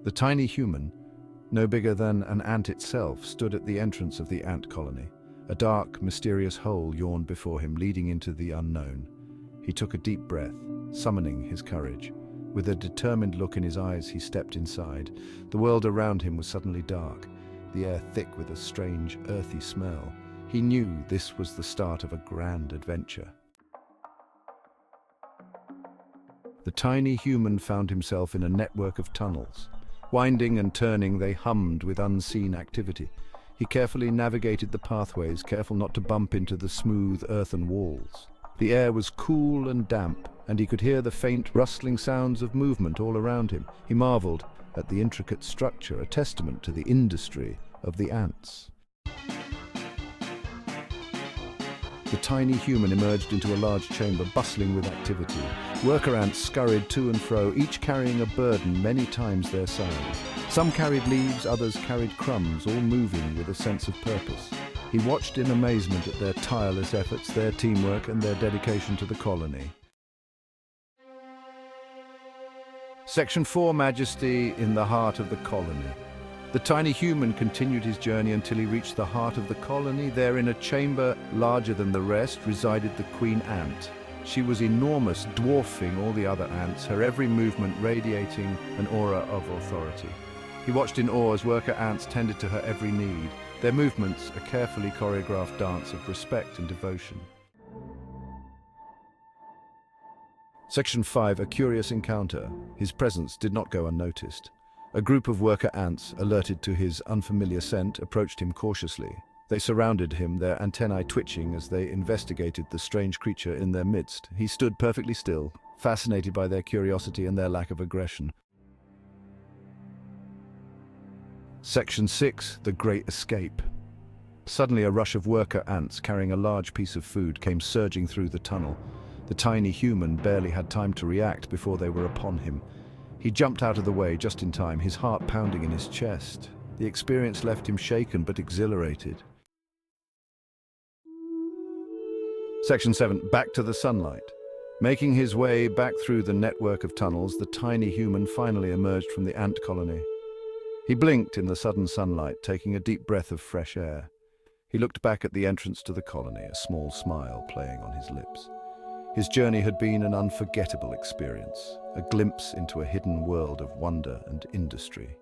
The tiny human, no bigger than an ant itself, stood at the entrance of the ant colony. A dark, mysterious hole yawned before him, leading into the unknown. He took a deep breath, summoning his courage. With a determined look in his eyes, he stepped inside. The world around him was suddenly dark, the air thick with a strange, earthy smell. He knew this was the start of a grand adventure. The tiny human found himself in a network of tunnels. Winding and turning, they hummed with unseen activity. He carefully navigated the pathways, careful not to bump into the smooth earthen walls. The air was cool and damp, and he could hear the faint rustling sounds of movement all around him. He marveled at the intricate structure, a testament to the industry of the ants. The tiny human emerged into a large chamber bustling with activity. Worker ants scurried to and fro, each carrying a burden many times their size. Some carried leaves, others carried crumbs, all moving with a sense of purpose. He watched in amazement at their tireless efforts, their teamwork, and their dedication to the colony. Section 4, Majesty in the heart of the colony. The tiny human continued his journey until he reached the heart of the colony. There, in a chamber larger than the rest, resided the queen ant. She was enormous, dwarfing all the other ants, her every movement radiating an aura of authority. He watched in awe as worker ants tended to her every need, their movements a carefully choreographed dance of respect and devotion. Section 5, A Curious Encounter. His presence did not go unnoticed. A group of worker ants, alerted to his unfamiliar scent, approached him cautiously. They surrounded him, their antennae twitching as they investigated the strange creature in their midst. He stood perfectly still, fascinated by their curiosity and their lack of aggression. Section 6, The Great Escape. Suddenly, a rush of worker ants carrying a large piece of food came surging through the tunnel. The tiny human barely had time to react before they were upon him. He jumped out of the way just in time, his heart pounding in his chest. The experience left him shaken but exhilarated. Section 7, Back to the Sunlight. Making his way back through the network of tunnels, the tiny human finally emerged from the ant colony. He blinked in the sudden sunlight, taking a deep breath of fresh air. He looked back at the entrance to the colony, a small smile playing on his lips. His journey had been an unforgettable experience, a glimpse into a hidden world of wonder and industry.